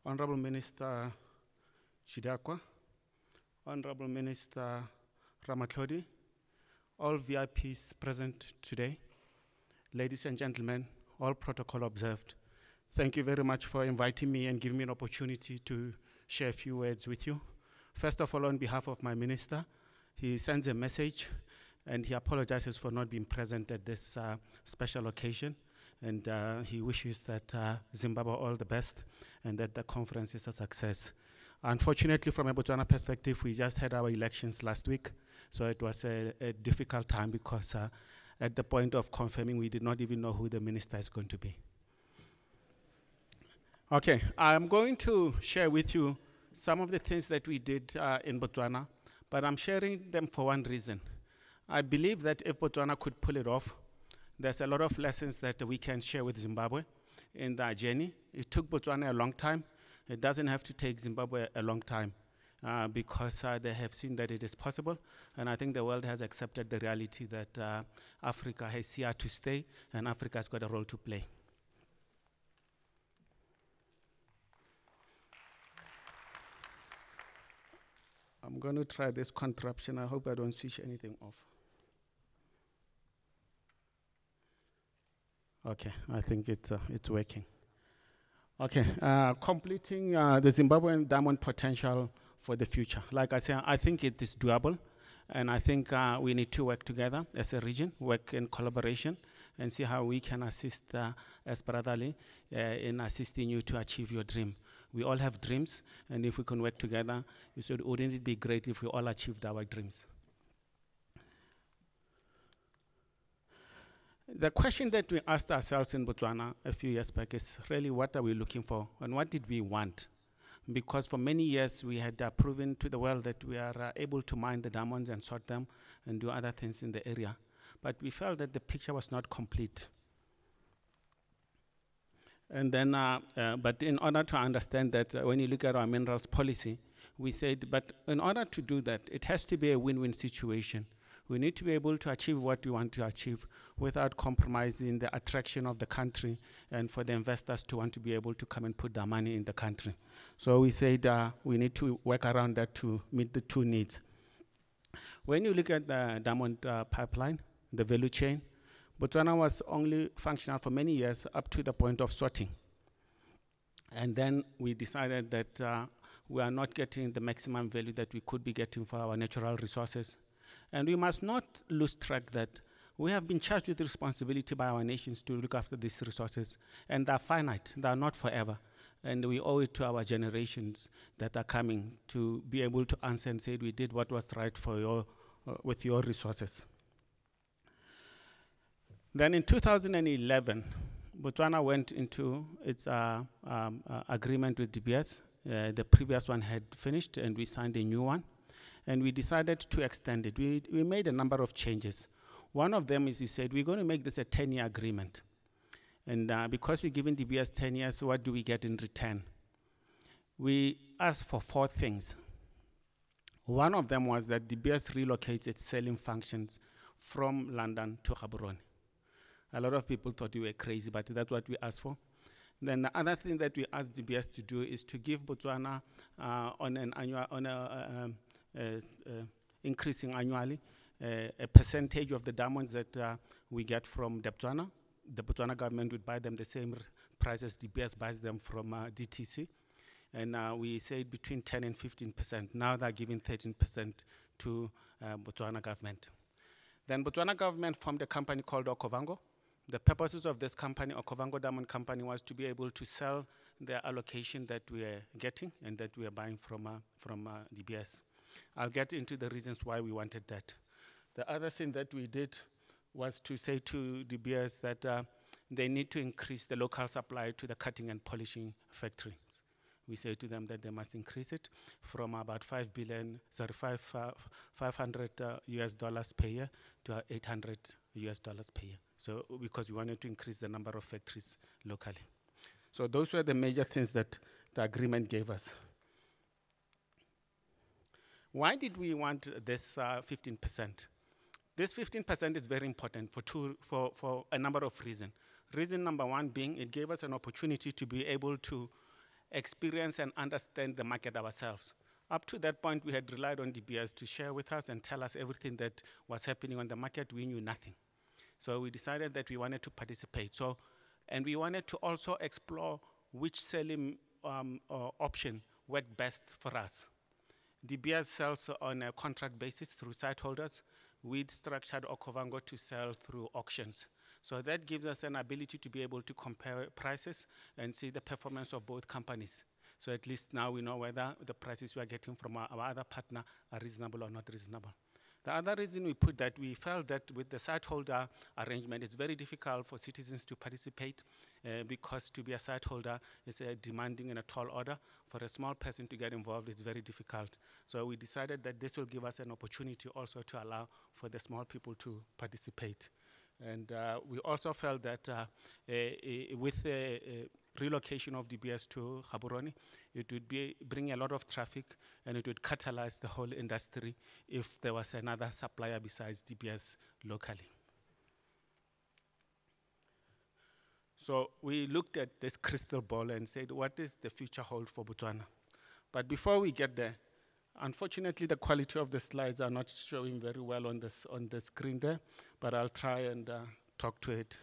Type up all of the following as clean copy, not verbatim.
Honorable Minister Chidakwa, Honorable Minister Ramatlhodi, all VIPs present today, ladies and gentlemen, all protocol observed. Thank you very much for inviting me and giving me an opportunity to share a few words with you. First of all, on behalf of my minister, he sends a message and he apologizes for not being present at this special occasion. And he wishes that Zimbabwe all the best and that the conference is a success. Unfortunately, from a Botswana perspective, we just had our elections last week. So it was a difficult time because at the point of confirming, we did not even know who the minister is going to be. Okay, I'm going to share with you some of the things that we did in Botswana, but I'm sharing them for one reason. I believe that if Botswana could pull it off, there's a lot of lessons that we can share with Zimbabwe in that journey. It took Botswana a long time. It doesn't have to take Zimbabwe a long time because they have seen that it is possible. And I think the world has accepted the reality that Africa is here to stay and Africa has got a role to play. I'm going to try this contraption. I hope I don't switch anything off. Okay, I think it's working. Okay, completing the Zimbabwean diamond potential for the future. Like I said, I think it is doable, and I think we need to work together as a region, work in collaboration, and see how we can assist as brotherly in assisting you to achieve your dream. We all have dreams, and if we can work together, wouldn't it be great if we all achieved our dreams? The question that we asked ourselves in Botswana a few years back is really what are we looking for and what did we want? Because for many years we had proven to the world that we are able to mine the diamonds and sort them and do other things in the area. But we felt that the picture was not complete. And then, but in order to understand that, when you look at our minerals policy, we said, but in order to do that, it has to be a win-win situation. We need to be able to achieve what we want to achieve without compromising the attraction of the country and for the investors to want to be able to come and put their money in the country. So we said we need to work around that to meet the two needs. When you look at the diamond pipeline, the value chain, Botswana was only functional for many years up to the point of sorting. And then we decided that we are not getting the maximum value that we could be getting for our natural resources. And we must not lose track that we have been charged with responsibility by our nations to look after these resources. And they're finite, they're not forever. And we owe it to our generations that are coming to be able to answer and say we did what was right for your, with your resources. Then in 2011, Botswana went into its agreement with DBS. The previous one had finished and we signed a new one. And we decided to extend it. We made a number of changes. One of them is we said, we're going to make this a 10-year agreement. And because we're giving DBS 10 years, what do we get in return? We asked for 4 things. One of them was that DBS relocates its selling functions from London to Gaborone. A lot of people thought we were crazy, but that's what we asked for. Then the other thing that we asked DBS to do is to give Botswana on an annual, increasing annually a percentage of the diamonds that we get from Botswana. The Botswana government would buy them the same price as DBS buys them from DTC. And we said between 10 and 15%. Now they're giving 13% to Botswana government. Then Botswana government formed a company called Okovango. The purposes of this company, Okovango Diamond Company, was to be able to sell the allocation that we are getting and that we are buying from DBS. I'll get into the reasons why we wanted that. The other thing that we did was to say to DBS that they need to increase the local supply to the cutting and polishing factories. We say to them that they must increase it from about 500 US dollars per year to 800 US dollars per year. So because we wanted to increase the number of factories locally. So those were the major things that the agreement gave us. Why did we want this 15%? This 15% is very important for a number of reasons. Reason number one being it gave us an opportunity to be able to experience and understand the market ourselves. Up to that point, we had relied on DBS to share with us and tell us everything that was happening on the market. We knew nothing. So we decided that we wanted to participate. And we wanted to also explore which selling option worked best for us. DBS sells on a contract basis through site holders. We'd structured Okavango to sell through auctions. So that gives us an ability to be able to compare prices and see the performance of both companies. So at least now we know whether the prices we are getting from our other partner are reasonable or not reasonable. The other reason we put that, we felt that with the site holder arrangement, it's very difficult for citizens to participate because to be a site holder is demanding and a tall order. For a small person to get involved, it's very difficult. So we decided that this will give us an opportunity also to allow for the small people to participate. And we also felt that with the relocation of DBS to Gaborone, it would bring a lot of traffic and it would catalyze the whole industry if there was another supplier besides DBS locally. So we looked at this crystal ball and said, what does the future hold for Botswana? But before we get there, unfortunately, the quality of the slides are not showing very well on the screen there, but I'll try and talk to it.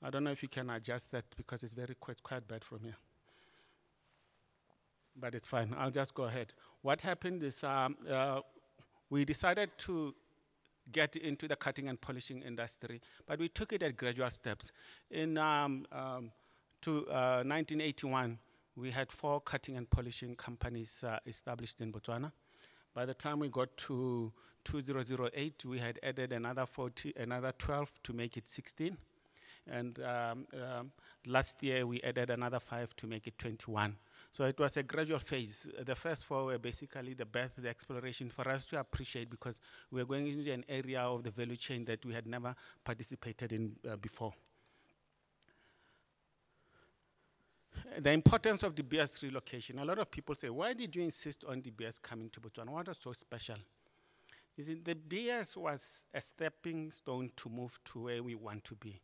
I don't know if you can adjust that because it's quite bad from here. But it's fine, I'll just go ahead. What happened is we decided to get into the cutting and polishing industry, but we took it at gradual steps. In 1981, we had 4 cutting and polishing companies established in Botswana. By the time we got to 2008, we had added another 12 to make it 16. And last year, we added another 5 to make it 21. So it was a gradual phase. The first 4 were basically the birth, the exploration for us to appreciate because we were going into an area of the value chain that we had never participated in before. The importance of DBS relocation. A lot of people say, why did you insist on DBS coming to Botswana? What was so special? You see, the DBS was a stepping stone to move to where we want to be.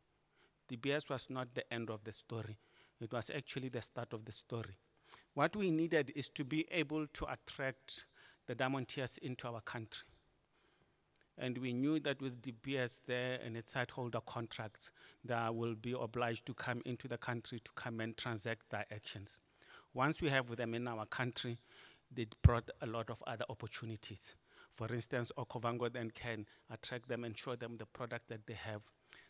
DBS was not the end of the story. It was actually the start of the story. What we needed is to be able to attract the diamanteers into our country. And we knew that with DBS there and its site holder contracts, they will be obliged to come into the country to come and transact their actions. Once we have them in our country, they brought a lot of other opportunities. For instance, Okavango then can attract them and show them the product that they have.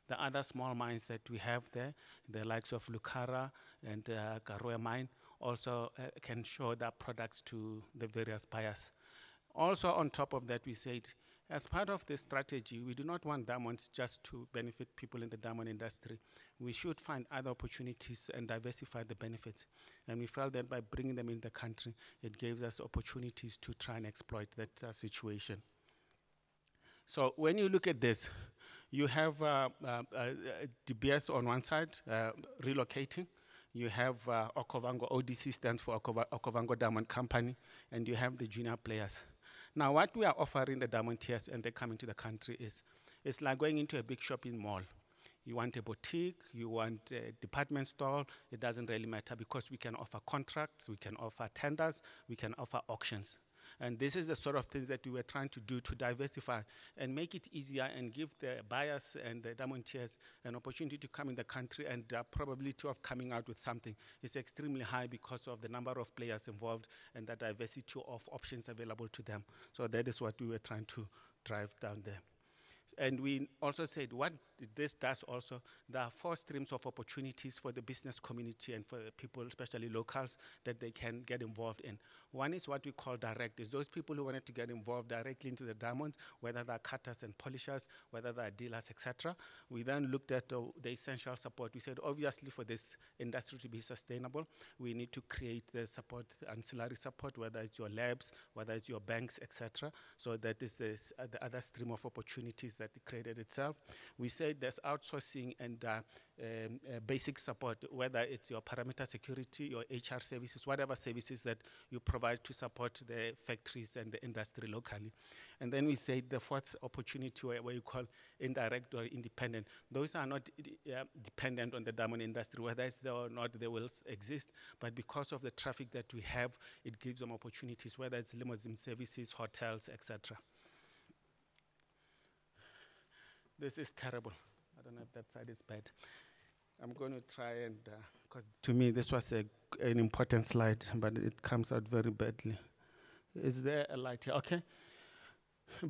The other small mines that we have there, the likes of Lukara and Karoe mine, also can show their products to the various buyers. Also on top of that, we said, as part of this strategy, we do not want diamonds just to benefit people in the diamond industry. We should find other opportunities and diversify the benefits. And we felt that by bringing them in the country, it gives us opportunities to try and exploit that situation. So when you look at this, you have DBS on one side, relocating. You have Okavango, ODC stands for Okavango Diamond Company, and you have the junior players. Now, what we are offering the diamanteers and they come into the country is, it's like going into a big shopping mall. You want a boutique, you want a department store, it doesn't really matter because we can offer contracts, we can offer tenders, we can offer auctions. And this is the sort of things that we were trying to do to diversify and make it easier and give the buyers and the diamanteers an opportunity to come in the country, and the probability of coming out with something is extremely high because of the number of players involved and the diversity of options available to them. So that is what we were trying to drive down there. And we also said what this does also, there are 4 streams of opportunities for the business community and for the people, especially locals, that they can get involved in. One is what we call direct, is those people who wanted to get involved directly into the diamonds, whether they're cutters and polishers, whether they're dealers, etc. We then looked at the essential support. We said, obviously, for this industry to be sustainable, we need to create the support, ancillary support, whether it's your labs, whether it's your banks, etc. So that is the other stream of opportunities that that created itself. We said there's outsourcing and basic support, whether it's your parameter security, your HR services, whatever services that you provide to support the factories and the industry locally. And then we said the fourth opportunity where you call indirect or independent. Those are not dependent on the diamond industry, whether it's there or not, they will exist. But because of the traffic that we have, it gives them opportunities, whether it's limousine services, hotels, etc. This is terrible. I don't know if that side is bad. I'm going to try and, because to me this was an important slide, but it comes out very badly. Is there a light here? Okay.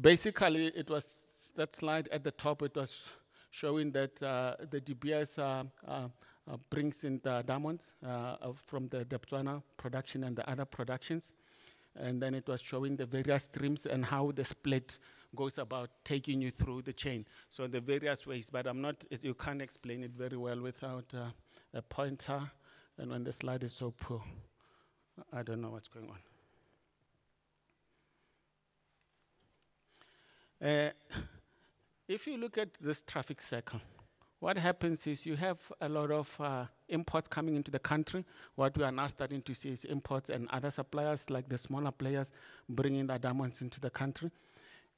Basically, it was that slide at the top, it was showing that the DBS brings in the diamonds from the Botswana production and the other productions. And then it was showing the various streams and how the split goes about taking you through the chain. So the various ways, but you can't explain it very well without a pointer. And when the slide is so poor, I don't know what's going on. If you look at this traffic circle, what happens is you have a lot of imports coming into the country. What we are now starting to see is imports and other suppliers, like the smaller players, bringing their diamonds into the country.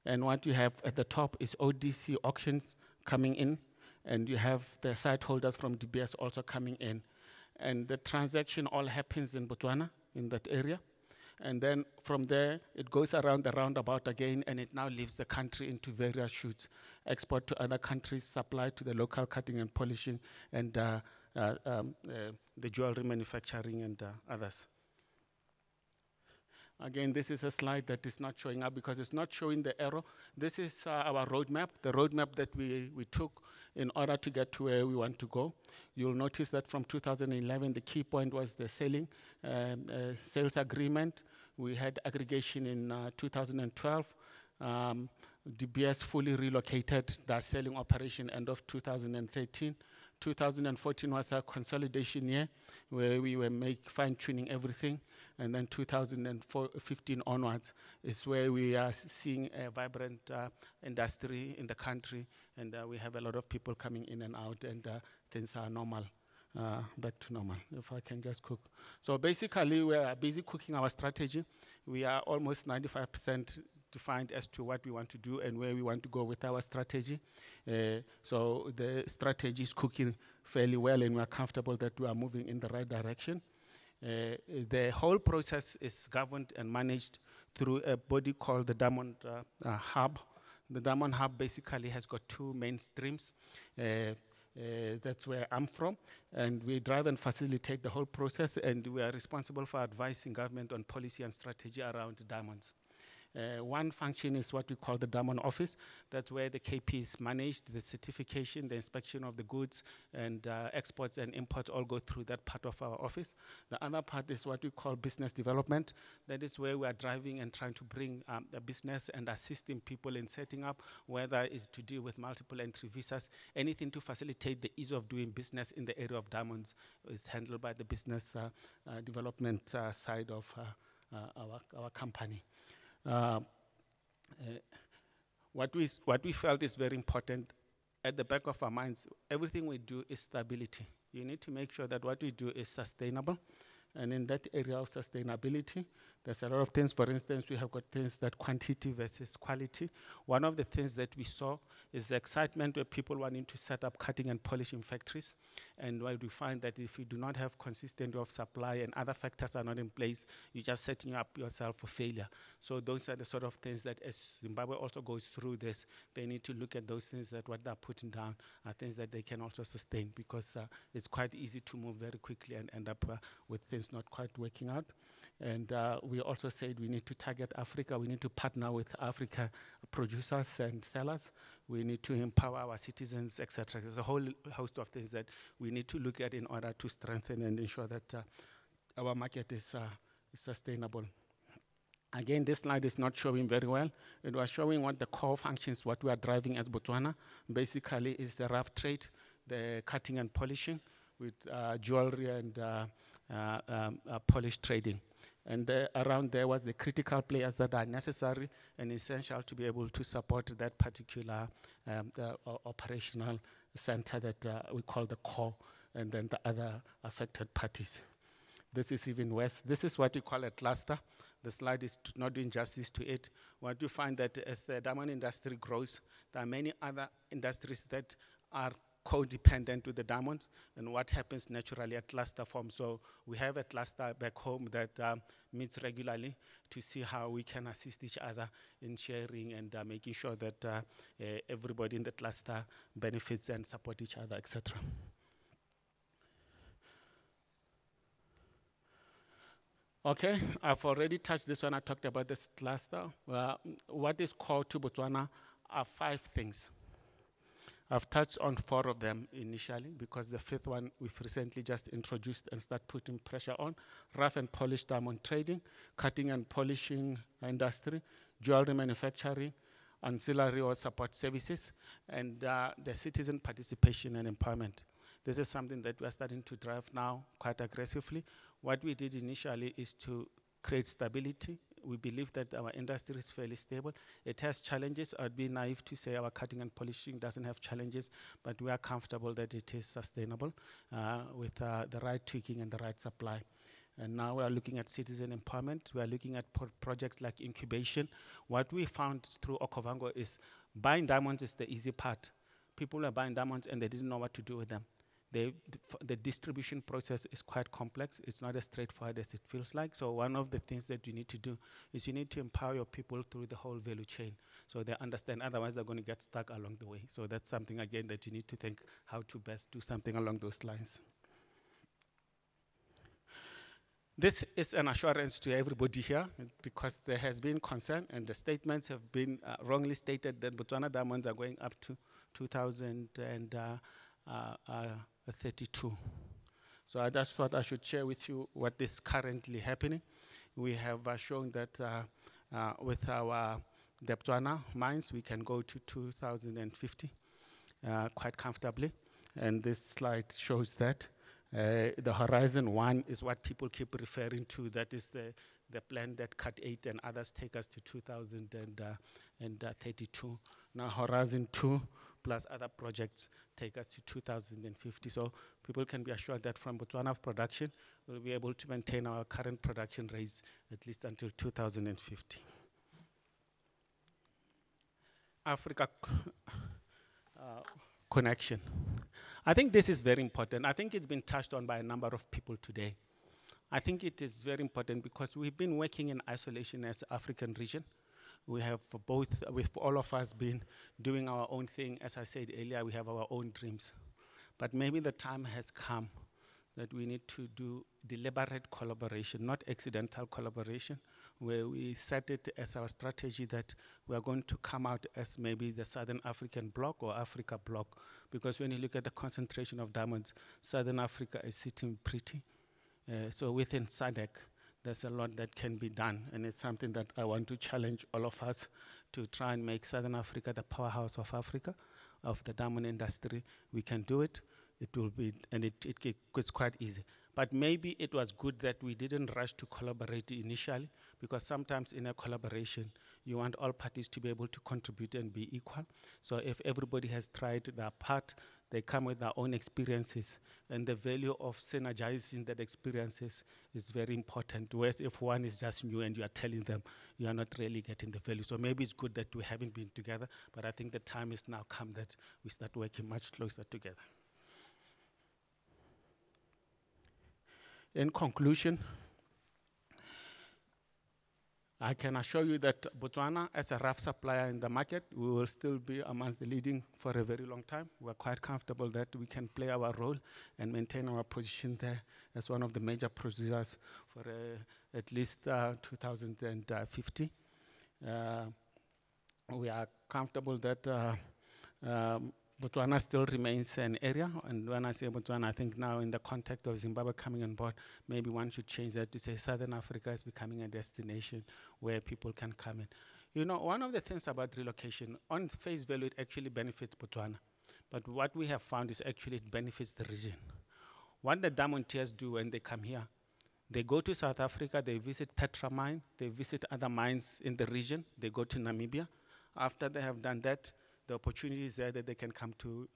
And what you have at the top is ODC auctions coming in, and you have the site holders from DBS also coming in. And the transaction all happens in Botswana, in that area. And then from there, it goes around the roundabout again, and it now leaves the country into various shoots, export to other countries, supply to the local cutting and polishing, and the jewelry manufacturing and others. Again, this is a slide that is not showing up because it's not showing the arrow. This is our roadmap, the roadmap that we took in order to get to where we want to go. You'll notice that from 2011, the key point was the sales agreement. We had aggregation in 2012. DBS fully relocated their selling operation end of 2013. 2014 was a consolidation year where we were fine-tuning everything. And then 2015 onwards is where we are seeing a vibrant industry in the country. And we have a lot of people coming in and out, and things are normal, back to normal, if I can just cook. So basically, we are busy cooking our strategy. We are almost 95% defined as to what we want to do and where we want to go with our strategy. So the strategy is cooking fairly well, and we're comfortable that we are moving in the right direction. The whole process is governed and managed through a body called the Diamond Hub. The Diamond Hub basically has got two main streams. That's where I'm from, and we drive and facilitate the whole process, and we are responsible for advising government on policy and strategy around diamonds. One function is what we call the diamond office. That's where the KP is managed, the certification, the inspection of the goods, and exports and imports all go through that part of our office. The other part is what we call business development. That is where we are driving and trying to bring the business and assisting people in setting up, whether it's to deal with multiple entry visas, anything to facilitate the ease of doing business in the area of diamonds is handled by the business development side of our company. What we felt is very important at the back of our minds, everything we do is stability. You need to make sure that what we do is sustainable. And in that area of sustainability, there's a lot of things. For instance, we have got things that quantity versus quality. One of the things that we saw is the excitement where people wanting to set up cutting and polishing factories. And where we find that if you do not have consistency of supply and other factors are not in place, you're just setting up yourself for failure. So those are the sort of things that as Zimbabwe also goes through this, they need to look at those things that what they're putting down are things that they can also sustain, because it's quite easy to move very quickly and end up with things not quite working out. And we also said we need to target Africa. We need to partner with Africa producers and sellers. We need to empower our citizens, etc. There's a whole host of things that we need to look at in order to strengthen and ensure that our market is sustainable. Again, this slide is not showing very well. It was showing what the core functions, what we are driving as Botswana, basically is the rough trade, the cutting and polishing with jewelry and polish trading. And around there was the critical players that are necessary and essential to be able to support that particular operational center that we call the core, and then the other affected parties. This is even worse. This is what we call a cluster. The slide is not doing justice to it. What you find that as the diamond industry grows, there are many other industries that are codependent with the diamonds, and what happens naturally, a cluster forms. So we have a cluster back home that meets regularly to see how we can assist each other in sharing and making sure that everybody in the cluster benefits and support each other, etc. Okay, I've already touched this one. I talked about this cluster. What is core to Botswana are 5 things. I've touched on 4 of them initially, because the 5th one we've recently just introduced and start putting pressure on: rough and polished diamond trading, cutting and polishing industry, jewelry manufacturing, ancillary or support services, and the citizen participation and empowerment. This is something that we're starting to drive now quite aggressively. What we did initially is to create stability. We believe that our industry is fairly stable. It has challenges. I'd be naive to say our cutting and polishing doesn't have challenges, but we are comfortable that it is sustainable with the right tweaking and the right supply. And now we are looking at citizen empowerment. We are looking at projects like incubation. What we found through Okavango is buying diamonds is the easy part. People are buying diamonds and they didn't know what to do with them. The distribution process is quite complex. It's not as straightforward as it feels like. So one of the things that you need to do is you need to empower your people through the whole value chain so they understand, otherwise they're going to get stuck along the way. So that's something, again, that you need to think how to best do something along those lines. This is an assurance to everybody here, because there has been concern and the statements have been wrongly stated that Botswana diamonds are going up to 2032. So I just thought I should share with you what is currently happening. We have shown that with our Botswana mines, we can go to 2050 quite comfortably. And this slide shows that. The Horizon 1 is what people keep referring to. That is the plan that Cut 8 and others take us to 2032. Now Horizon 2 plus other projects take us to 2050. So people can be assured that from Botswana production, we'll be able to maintain our current production rates at least until 2050. Africa connection. I think this is very important. I think it's been touched on by a number of people today. I think it is very important because we've been working in isolation as African region. We have both, with all of us, been doing our own thing. As I said earlier, we have our own dreams. But maybe the time has come that we need to do deliberate collaboration, not accidental collaboration, where we set it as our strategy that we are going to come out as maybe the Southern African bloc or Africa bloc. Because when you look at the concentration of diamonds, Southern Africa is sitting pretty. So within SADC, there's a lot that can be done, and it's something that I want to challenge all of us to try and make Southern Africa the powerhouse of Africa, of the diamond industry. We can do it. It will be, and it's quite easy. But maybe it was good that we didn't rush to collaborate initially, because sometimes in a collaboration, you want all parties to be able to contribute and be equal. So if everybody has tried their part, they come with their own experiences, and the value of synergizing that experiences is very important. Whereas if one is just new and you are telling them, you are not really getting the value. So maybe it's good that we haven't been together, but I think the time has now come that we start working much closer together. In conclusion, I can assure you that Botswana, as a rough supplier in the market, we will still be amongst the leading for a very long time. We're quite comfortable that we can play our role and maintain our position there as one of the major producers for at least 2050. We are comfortable that Botswana still remains an area, and when I say Botswana, I think now in the context of Zimbabwe coming on board, maybe one should change that to say Southern Africa is becoming a destination where people can come in. You know, one of the things about relocation, on face value, it actually benefits Botswana. But what we have found is actually it benefits the region. What the diamond tiers do when they come here, They go to South Africa, they visit Petra mine, they visit other mines in the region, they go to Namibia. After they have done that, the opportunity is there that they can come to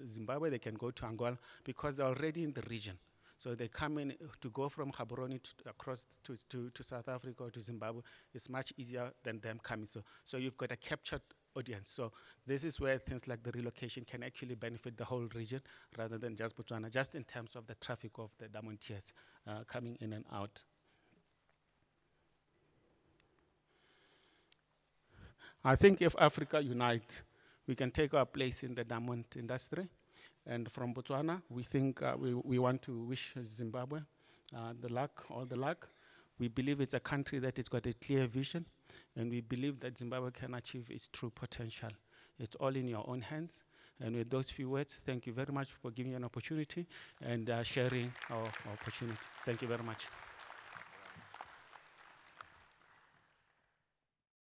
Zimbabwe, they can go to Angola, because they're already in the region. So they come in to go from Gaborone across to South Africa or to Zimbabwe. It's much easier than them coming. So you've got a captured audience. So this is where things like the relocation can actually benefit the whole region rather than just Botswana, just in terms of the traffic of the diamantiers coming in and out. I think if Africa unite, we can take our place in the diamond industry. And from Botswana, we think we want to wish Zimbabwe all the luck. We believe it's a country that has got a clear vision, and we believe that Zimbabwe can achieve its true potential. It's all in your own hands. And with those few words, thank you very much for giving me an opportunity and sharing our opportunity. Thank you very much.